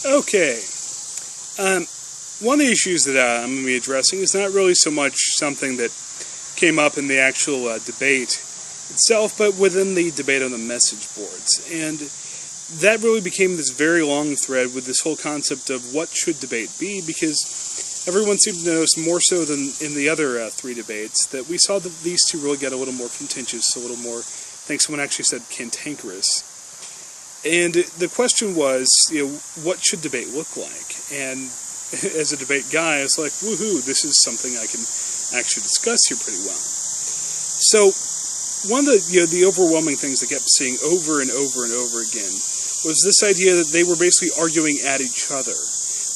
Okay. Um, One of the issues that I'm going to be addressing is not really so much something that came up in the actual debate itself, but within the debate on the message boards. And that really became this very long thread with this whole concept of what should debate be, because everyone seemed to notice more so than in the other three debates that we saw that these two really get a little more contentious, a little more, I think someone actually said cantankerous. And the question was, what should debate look like? And as a debate guy, I was like, woohoo, this is something I can actually discuss here pretty well. So, one of the overwhelming things I kept seeing over and over and over again was this idea that they were basically arguing at each other.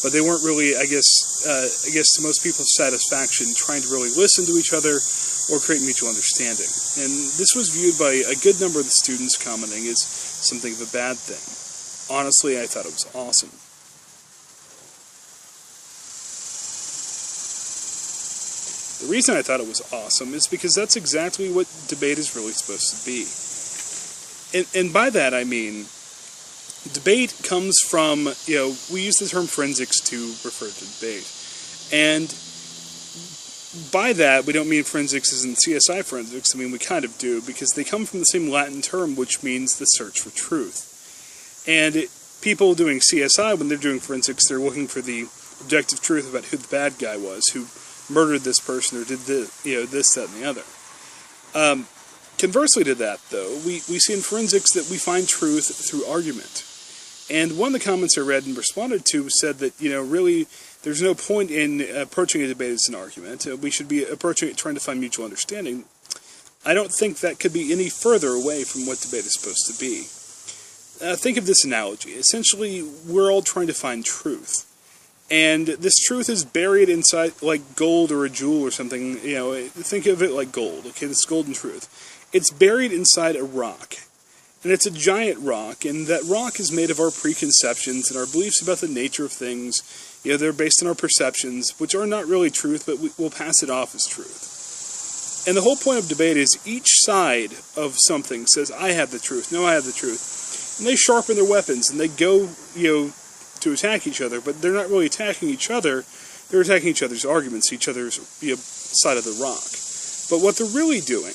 But they weren't really, I guess to most people's satisfaction, trying to really listen to each other or create mutual understanding. And this was viewed by a good number of the students commenting as something of a bad thing. Honestly, I thought it was awesome. The reason I thought it was awesome is because that's exactly what debate is really supposed to be. And by that I mean, debate comes from, we use the term forensics to refer to debate. And by that, we don't mean forensics as in CSI forensics. I mean, we kind of do, because they come from the same Latin term, which means the search for truth. And people doing CSI, when they're doing forensics, they're looking for the objective truth about who the bad guy was, who murdered this person or did this, that, and the other. Conversely to that, though, we see in forensics that we find truth through argument. And one of the comments I read and responded to said that, really, there's no point in approaching a debate as an argument. We should be approaching it trying to find mutual understanding. I don't think that could be any further away from what debate is supposed to be. Think of this analogy. Essentially, we're all trying to find truth. And this truth is buried inside, like gold or a jewel or something. Think of it like gold, okay? This golden truth. It's buried inside a rock. And it's a giant rock, and that rock is made of our preconceptions and our beliefs about the nature of things. They're based on our perceptions, which are not really truth, but we'll pass it off as truth. And the whole point of debate is each side of something says, I have the truth, no, I have the truth. And they sharpen their weapons, and they go, to attack each other, but they're not really attacking each other, they're attacking each other's arguments, each other's side of the rock. But what they're really doing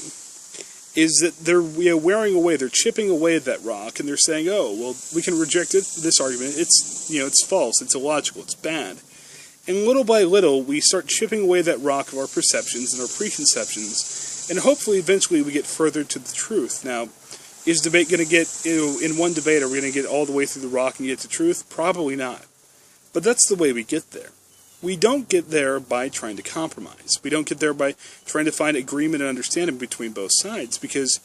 is that they're wearing away, they're chipping away at that rock, and they're saying, oh, well, we can reject this argument, it's false, it's illogical, it's bad. And little by little, we start chipping away that rock of our perceptions and our preconceptions, and hopefully, eventually, we get further to the truth. Now, is debate going to get, in one debate, are we going to get all the way through the rock and get to truth? Probably not. But that's the way we get there. We don't get there by trying to compromise. We don't get there by trying to find agreement and understanding between both sides, because,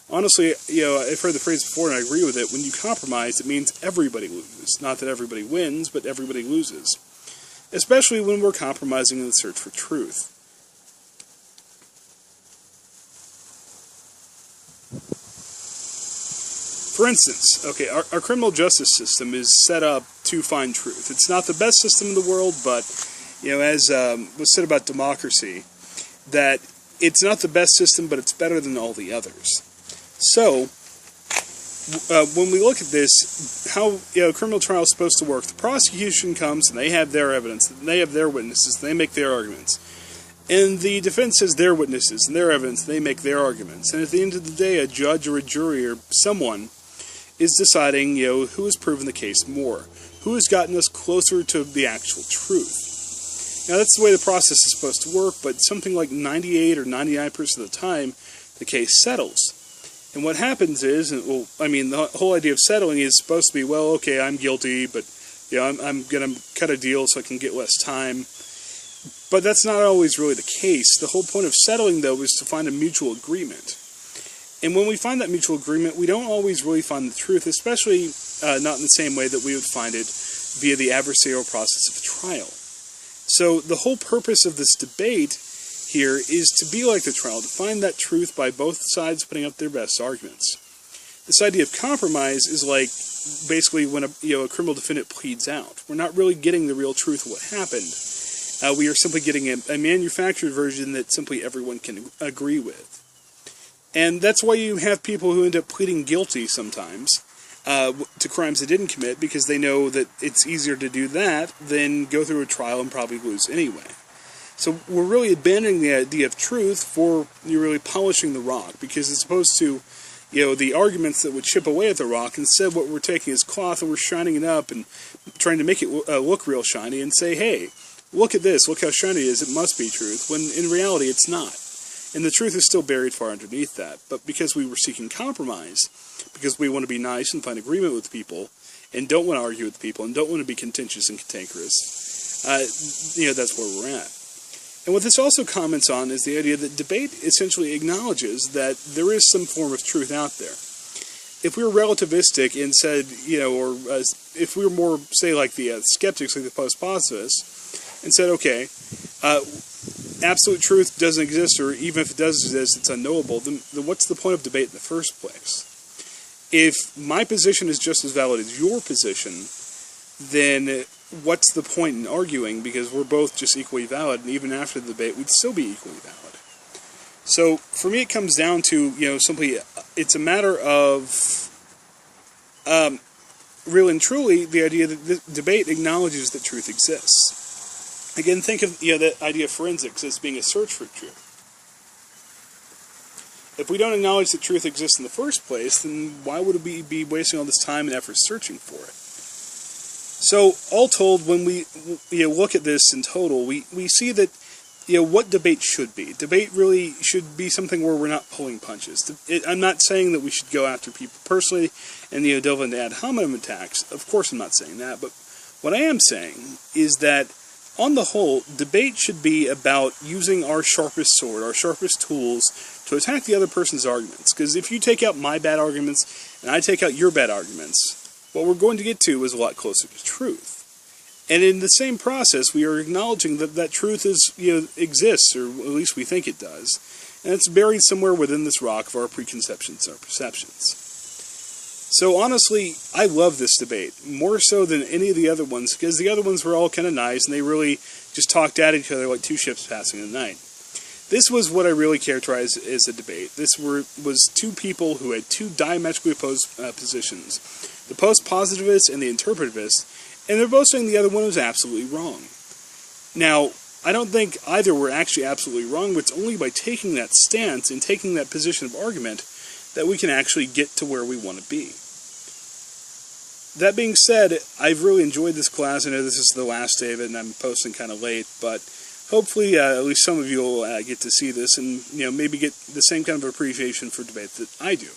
honestly, I've heard the phrase before, and I agree with it, when you compromise, it means everybody loses. Not that everybody wins, but everybody loses. Especially when we're compromising in the search for truth. For instance, okay, our criminal justice system is set up to find truth. It's not the best system in the world, but, as was said about democracy, that it's not the best system, but it's better than all the others. So, when we look at this, how a criminal trial is supposed to work, the prosecution comes and they have their evidence, and they have their witnesses, and they make their arguments. And the defense has their witnesses and their evidence, and they make their arguments. And at the end of the day, a judge or a jury or someone is deciding, who has proven the case more, who has gotten us closer to the actual truth. Now, that's the way the process is supposed to work, but something like 98 or 99% of the time, the case settles. And what happens is, the whole idea of settling is supposed to be, well, okay, I'm guilty, but, I'm going to cut a deal so I can get less time. But that's not always really the case. The whole point of settling, though, is to find a mutual agreement. And when we find that mutual agreement, we don't always really find the truth, especially not in the same way that we would find it via the adversarial process of a trial. So the whole purpose of this debate here is to be like the trial, to find that truth by both sides putting up their best arguments. This idea of compromise is like basically when a criminal defendant pleads out. We're not really getting the real truth of what happened. We are simply getting a manufactured version that simply everyone can agree with. And that's why you have people who end up pleading guilty sometimes to crimes they didn't commit, because they know that it's easier to do that than go through a trial and probably lose anyway. So we're really abandoning the idea of truth for you're really polishing the rock, because as opposed to the arguments that would chip away at the rock, instead what we're taking is cloth and we're shining it up and trying to make it look real shiny and say, hey, look at this, look how shiny it is, it must be truth, when in reality it's not. And the truth is still buried far underneath that. But because we were seeking compromise, because we want to be nice and find agreement with people, and don't want to argue with people, and don't want to be contentious and cantankerous, that's where we're at. And what this also comments on is the idea that debate essentially acknowledges that there is some form of truth out there. If we were relativistic and said, or if we were more, say, like the skeptics, like the post-positivists, and said, okay, absolute truth doesn't exist, or even if it does exist, it's unknowable, then what's the point of debate in the first place? If my position is just as valid as your position, then what's the point in arguing, because we're both just equally valid, and even after the debate, we'd still be equally valid. So, for me, it comes down to, simply, it's a matter of, really and truly, the idea that the debate acknowledges that truth exists. Again, think of, the idea of forensics as being a search for truth. If we don't acknowledge that truth exists in the first place, then why would we be wasting all this time and effort searching for it? So, all told, when we look at this in total, we see that what debate should be. Debate really should be something where we're not pulling punches. I'm not saying that we should go after people personally and delve into ad hominem attacks. Of course I'm not saying that, but what I am saying is that, on the whole, debate should be about using our sharpest sword, our sharpest tools, to attack the other person's arguments. Because if you take out my bad arguments, and I take out your bad arguments, what we're going to get to is a lot closer to truth. And in the same process, we are acknowledging that truth exists, or at least we think it does, and it's buried somewhere within this rock of our preconceptions, our perceptions. So honestly, I love this debate, more so than any of the other ones, because the other ones were all kind of nice, and they really just talked at each other like two ships passing in the night. This was what I really characterize as a debate. This was two people who had two diametrically opposed positions. The post-positivist and the interpretivist, and they're both saying the other one was absolutely wrong. Now, I don't think either were actually absolutely wrong, but it's only by taking that stance and taking that position of argument that we can actually get to where we want to be. That being said, I've really enjoyed this class. I know this is the last day of it, and I'm posting kind of late, but hopefully at least some of you will get to see this and maybe get the same kind of appreciation for debate that I do.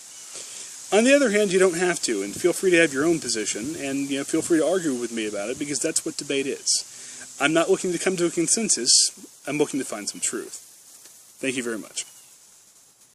On the other hand, you don't have to, and feel free to have your own position, and feel free to argue with me about it, because that's what debate is. I'm not looking to come to a consensus, I'm looking to find some truth. Thank you very much.